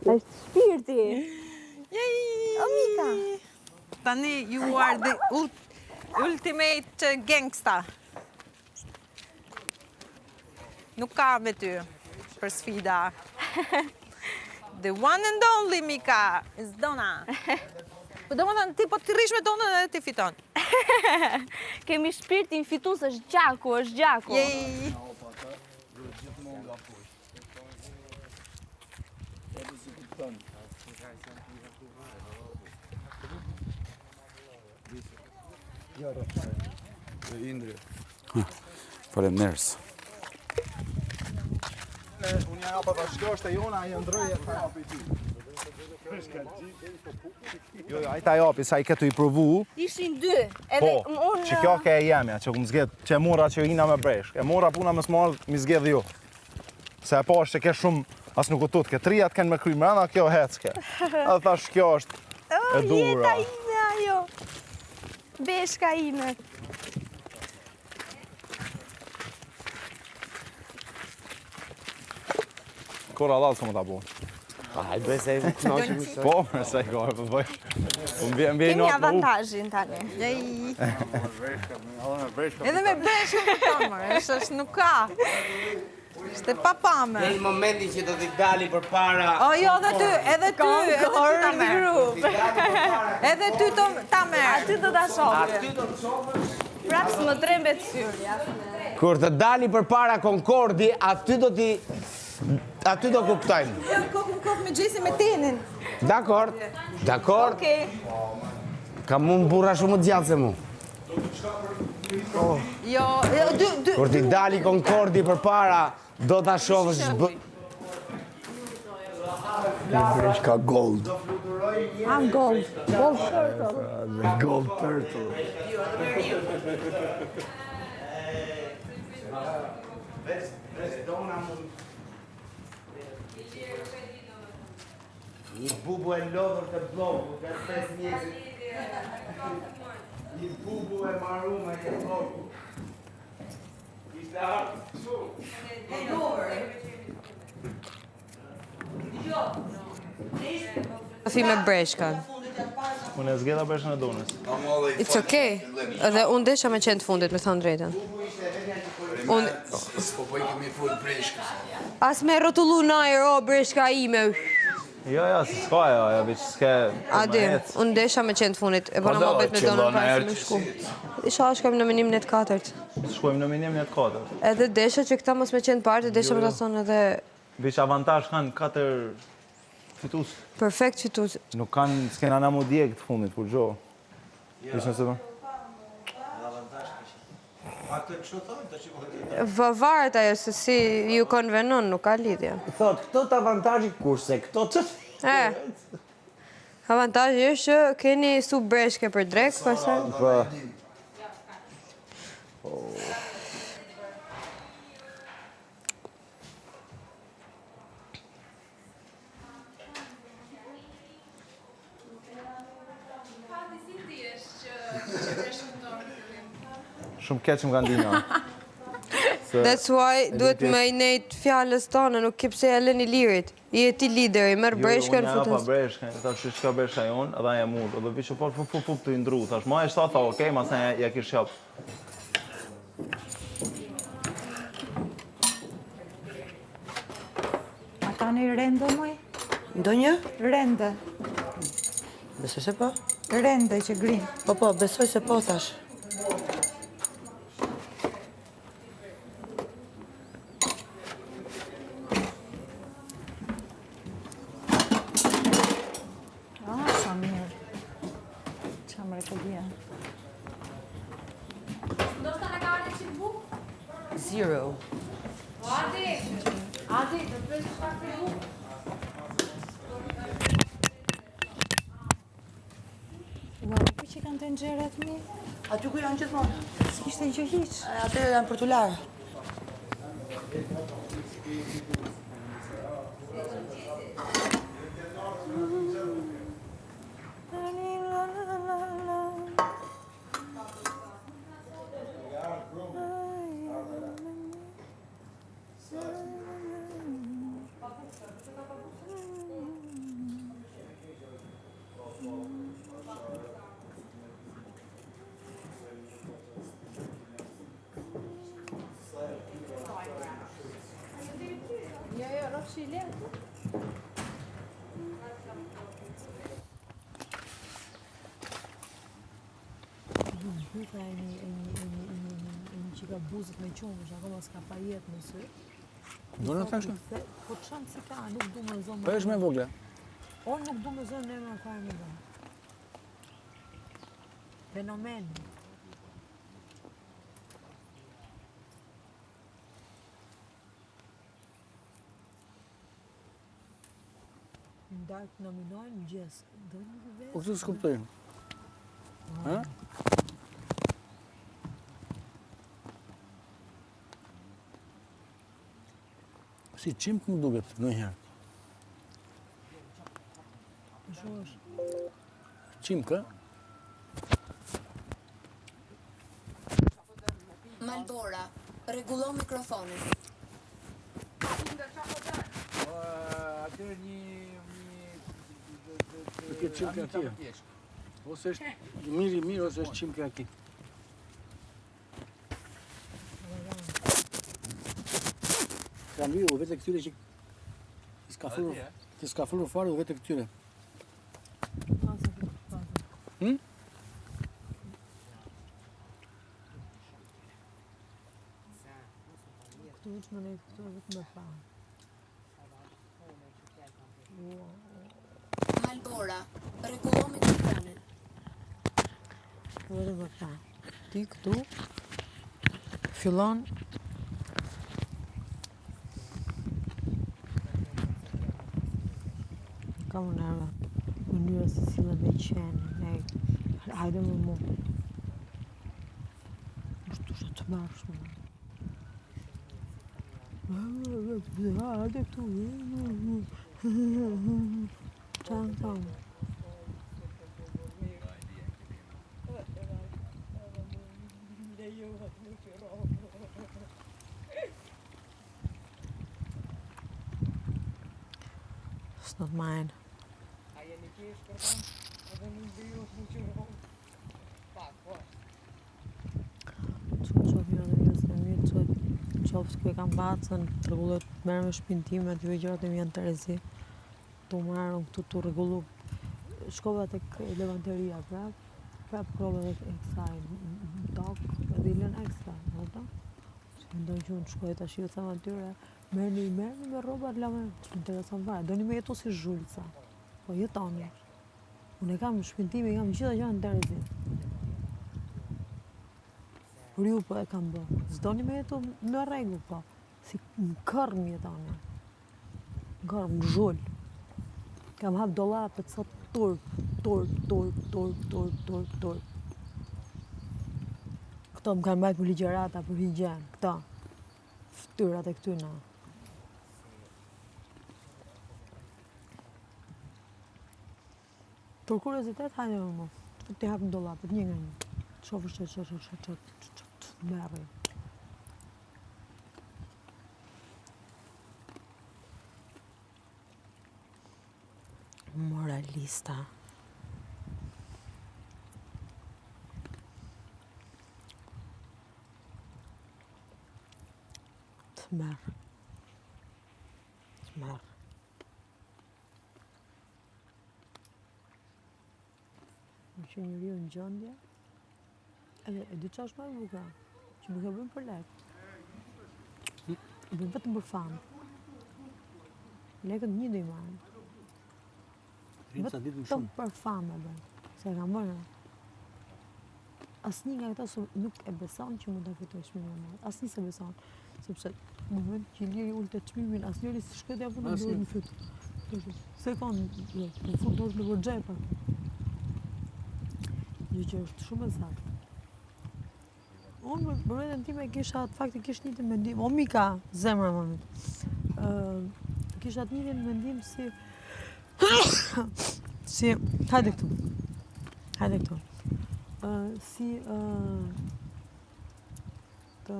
Është shpirti. O, Mika. Tani, you are the ultimate gangsta. Nuk ka me ty për sfida. The one and only Mika is Donna. Po do më thënë, ti po të rish me Donna dhe ti fiton. Kemi shpirtin fitus, është gjaku, është gjaku. Jej. Faleminderit. Unë ja hapa tash, kjo është e jona, ai ndroi e ta japi ti. Jo, ai ta japi, sa I ketu I provu. Ishin dy, edhe Po, unë... që kjo ke e jemja, që më zgjedh, që e mora që ina me breshk. E mora puna me smalë, mi zgjedh ju. Se e po është që ke shumë, as nuk u tut, ke trijat kënë me kry mrena, kjo hecke. Edhe thash, kjo është e dura. Jeta ime ajo. Beshka ime. Kora Allah s'ka më ta bo. Hajde bëj se knaqem më Po, se I ka, po bëj. Unë vjen Kemi natë me u. avantazhin tani. Jej. Edhe me breshkën fiton, mërë, është nuk ka. Ishte papame. Në momentin që do t'i dali për para... O, jo, edhe ty ta merë. Edhe ty ta merë. Aty do ta shohë. Aty do të shofër. Prapë s'më trembet syrja. Kur të dali për para Concordi, aty do kuptojmë. Kokë me gjesi me tenin. Dakord. Okej. Ka mund burra shumë të gjatë se mu. Jo, Kur t'i dali Concordi për para, do t'a shofësh... Breshka gold. I'm gold. Gold turtle. The gold turtle. Një bubu e lodhër të blogu, ka 5 mjesit. Një bubu e marume të blogu. Ishte artë shumë. Kafi me breshkën. Unë e zgjeda breshkën e Donës. It's okay. Edhe unë desha me qenë të fundit, me thonë drejtën. Unë... As me rotullu najër, o, breshka ime. Jo, s'ka jo, biç, s'ke... Adi, unë desha me qenë të fundit. E bëna mobet me Donën prajse me shku. Isha shkojmë në minim në të katërt. Shkojmë në minim në të katërt. Edhe desha që këta mos me qenë partë, desha me të thonë edhe... Biç, avantazh kanë 4 fitus. Perfekt fitus. Nuk kanë, s'kena na mu djegë të fundit, kur gjo. Biç nëse për? Varet ajo se si ju konvenon, nuk ka lidhje. Thot, këto të avantazhi kurse, këto të... Avantazhi është që keni su breshke për drek, pastaj... Shumë keq më kanë dinja. That's why duhet me I nejt fjallës tonë, nuk kipse e lëni lirit. I e ti lideri, merë breshkën, Unë futus. pa breshkën, ta që ka breshka jonë, edhe ja mund. Edhe vi që po fup të indru. Thash, ma e shta, tha, okej, ma se ja kish qap. A ka një rende, moj? Ndonjë? Rende. Besoj se po? Rende që grinë. Po, besoj se po, thash. Sa mirë. Qa më rekodia. Zero. Adi, do të pak të buk. Ku që kanë të nxerët mi? Aty ku janë gjithmonë? S'kishte gjë hiq. Atyre janë për t'u larë. Hyka e një që ka buzët me qumë, që akoma s'ka pa jetë në sy. Do në thashë? Po të shanë si ka, nuk du me zonë. Po është me vogla. Orë nuk du me zonë në emra fare me do. Fenomen. Në darkë nominojnë në gjesë. Do një vetë. Po këtë s'kuptojnë. Ha? Si qimë më duket në herë. Shosh. Qimë kë? Malbora, rregullo mikrofonin. Atë një Këtë qimë kë atje. Ose është mirë, ose është qimë kë atje. Ka mirë, u vete këtyre që s'ka fërur fare, u vete këtyre. Këtu vëqë më nejtë, këtu vëqë më pa. Malbora, rregullo mikrofonin. Vëre më pa. Ti këtu fillon ka më nërë mënyra se si dhe me qenë. Hajde më mu. është tusha të mërshme. Hajde këtu. Qanë tonë. It's not mine. Qoftë ku e kam bacën, të rregullohet merr me shtëpinë time, aty gjërat e mia në Terezi. Tu marrëm këtu tu rregullu. Shkova tek lavanderia prap prova e kësaj tokë, edhe i lën ekstra, ëh. Mendoj që unë shkoj tash ju them atyre, merrni me rroba lavandë, intereson fare. Doni me jetu si zhulca. Po jetoni. Unë e kam në shtëpinë time, kam gjitha gjëra në Terezi. Riu po e kam bë. S'doni me jetu në rregull po. Si në kërm jetoni. Në kërm, në zhull. Kam hap dollapet sa turp. Këto më kanë bajt për ligjerata, për higjen. Këta. Ftyrat e këtyna. Për kuriozitet, hajde më mu. Ti hap në dollapet, një nga një. Shofësh që merri. Moralista. Të merë. Më që një riu në gjëndje. E di qa është më e buka, që nuk e bëm për lek. Bëm vetëm për famë. Lekët një do i marrën. Vetëm për famë e bëm. Se e kam bërë. Asnjë nga këta nuk e beson që mund ta fitoj çmimin e madh. Asnjë se beson. Sepse në moment që liri ulte çmimin, asnjëri si shkoj t'ia punë dorë në fyt. Se kanë, në fund dorë në xhepa. Gjë është shumë e saktë. Unë për vetën time kisha faktikisht një të mendim, o Mika, zemra më kisha të një të mendim si, hajde këtu, si të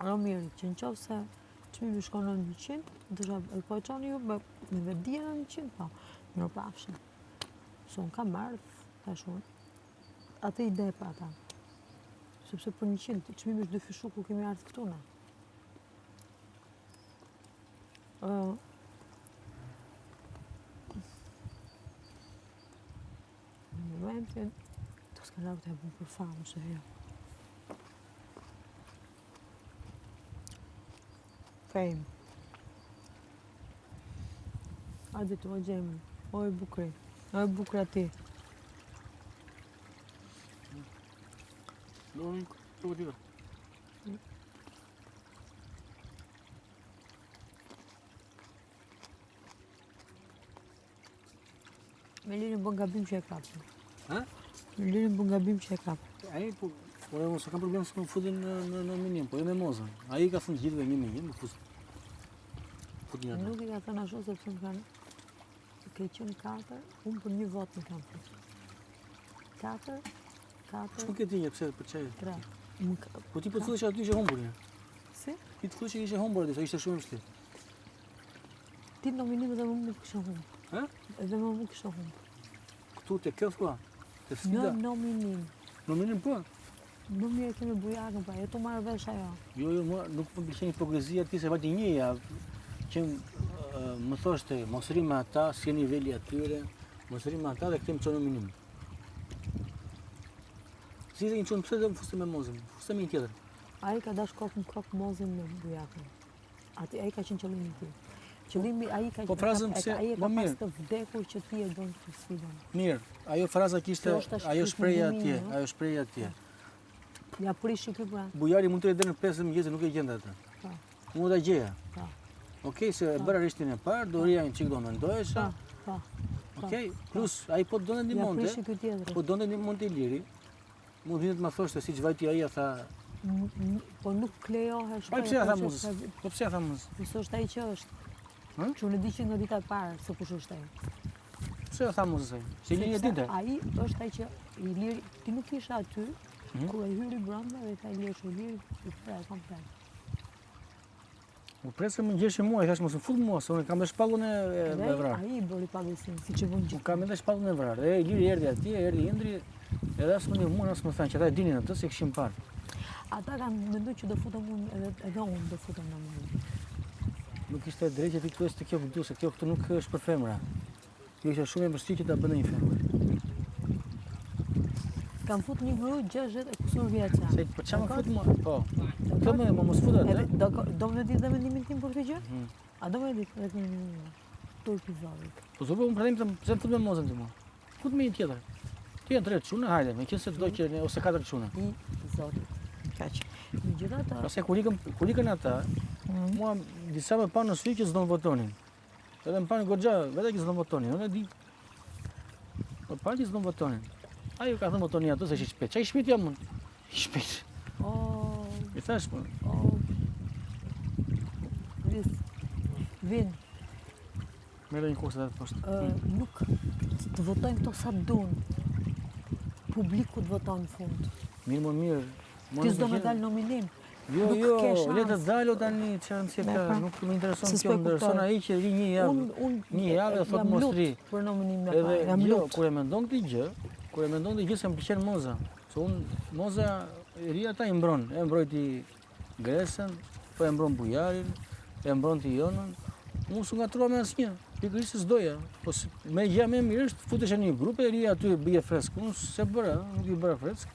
Romiri, që në qofë se çmimi shkon në 100, dësha e po e qoni ju me vedija në 100, po, në pafshën. Se unë kam ardhë, tash unë, atë ide pa ata. Sepse për 100, çmimi është dy fishu ku kemi ardhë këtu na. Në momentin, të s'ka lau të e bën për famë se jo. Fame. Hajde të o gjemë, o e bukri, o e bukra ti. Lori, të tira. Me lirin bën gabim që e kapë. Ha? Me lirin bën gabim që e kapë. Ai po, por unë s'kam problem se më futin në minim, po jo me mozën. Ai ka thënë gjithëve 1.000, më fut. Futin atë. Nuk i ka thënë ashtu sepse më kanë ke qenë 4, unë për 1 vot më kam thënë. 4, Ç'u ke dinje pse për çaj? 3. Po ti po të thosh aty që humbur. Si? Ti të thosh që ishe humbur aty, sa ishte shumë vështirë. Ti nominim dhe më kisha humbur. Ha? Edhe më kisha humbur. Këtu te kjo thua? Te Në sfida. nominim. Nominim po. Më mirë kemi bujakën, pra, jetu marrë vesh ajo. Jo, mua nuk më pëlqen hipokrizia ti se vati një javë që më thoshte mos rri me ata, si niveli atyre, mos rri me ata dhe këtem çon nominim. Si dhe një çon pse do më fuste me mozën? Fuste me një tjetër. Ai ka dash kokë mozin me bujakën. Ai ka qenë qëllimi i tij. Qëllimi ai ka Po frazën pse ai e më ka pas mirë. të vdekur që ti e don të sfidon. Mirë, ajo fraza kishte, Kjo është ajo shpreja shpifundimi, atje, no? ajo shpreja atje. Ja prishi ky pra. Bujari mund të jetë në 5 mëngjesit nuk e gjende atë. Po. Mund ta gjeja. Po. Okej, se e bëra rishtin e parë, doria një çik do mendojesha. Po. Okej, plus ai po donte Ja ndihmonte. prishi ky tjetër. Po donte ndihmonte i liri. Mund vinë të më thoshte siç vajti ai tha. Po nuk lejohesh. Po pse ja tha muzës? Po pse ja tha muzës? Nëse është ai që është. Ha? Që unë e di që nga dita e parë se kush është ai. Pse ja tha muzës ai? Se linja Sepse dinte. ai është ai që i liri, ti nuk isha aty, kur e hyri brenda dhe ta i lirë liri, i pra komplet. U presë më ngjeshi mua, i thash mos më fut mua, se unë kam dhe shpallën e vrarë. Ai i bëri padësin, siç e bën Unë gjithë. kam edhe shpallën e vrarë. Dhe i liri erdhi atje, erdhi Indri, edhe as më ndihmuan as më thanë që ata e dinin atë se kishim parë. Ata kanë menduar që do futem unë edhe unë do futem në mënyrë. Nuk ishte drejtë ti thuaj se kjo këtu, se kjo këtu nuk është për femra. Kjo ishte shumë e vështirë që ta bënë një femër. Kam fut një gru 60 e kusur vjeça. Se për çfarë më fut mua? Po. Këtë më mos fut atë. Do më ditë dhe mendimin tim për këtë gjë? A do më ditë vetëm turp i zorit. Po zopo unë pretendoj pse më fut me mozën ti mua. Fut me një tjetër. Ti janë 3 çuna, hajde, meqense do që ose 4 çuna. I zorit. Kaq. Megjithatë, Pastaj kur ikën ata, mua disa më panë në sy që s'do të votonin. Edhe më panë goxha, vetë që s'do të votonin. Unë e di. Po panë që s'do të votonin. Ai ka thënë votoni atë se është i shpejt. Çai shpejt jam unë. I shpejt. oh, I thash po. Vin, Merë një kurse atë poshtë. nuk të votojnë këto sa dun. Publiku të voton në fund. Mirë më mirë. Ti s'do me dalë nominim. Jo, nuk jo, ke shans. le të dalë tani çfarë si Me ka, pra. nuk më intereson Se kjo, s'po më intereson kuptoj. ai që ri një javë. Një javë dhe thot jam mos lut ri. për nominim me Edhe parë. Jam jo, lut. kur e mendon këtë gjë, se më pëlqen moza. Se unë moza e ri ata i mbron, e mbrojti Gresën, po e mbron Bujarin, e mbronti Jonën. Unë s'u ngatrova me asnjë. Pikërisht se s'doja. Po me gjë më mirë është futesh në një grup e ri aty bie fresk. Unë se bëra, nuk i bëra fresk.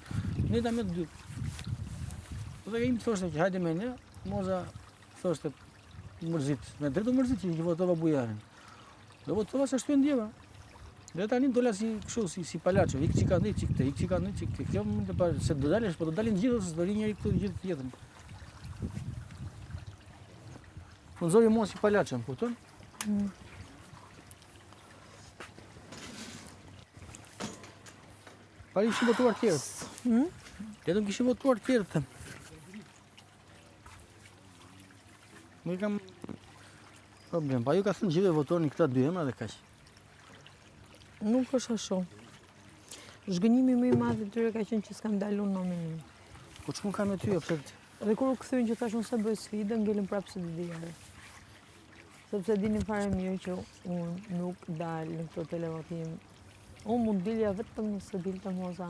Ne ta me të dy. Po dhe im thoshte që hajde me ne, moza thoshte mërzit. Me drejtë mërzit që votova Bujarin. Dhe votova se ashtu e ndjeva. Dhe tani dola si kështu, si palaço, ik çika ndaj, çik te, ik çika ndaj, çik te. Kjo mund të pa se do dalësh, po do dalin gjithë ose do ri njëri këtu gjithë jetën. Po nxori mua si palaço, kupton? Pari kishin votuar të tjerë. Vetëm kishin votuar të tjerë them. Nuk kam problem, pa ju ka thënë gjithë votonin këta dy emra dhe kaq. Nuk është ashtu. Zhgënjimi më i madh i tyre ka qenë që s'kam dalë unë nominim. Po ç'mund kam me ty, pse? Dhe kur u kthyen që thash unë se bëj sfidë, ngelën prapë së diare. Sepse dinin fare mirë që unë nuk dal në këtë televotim. Unë mund dilja vetëm nëse dilte moza.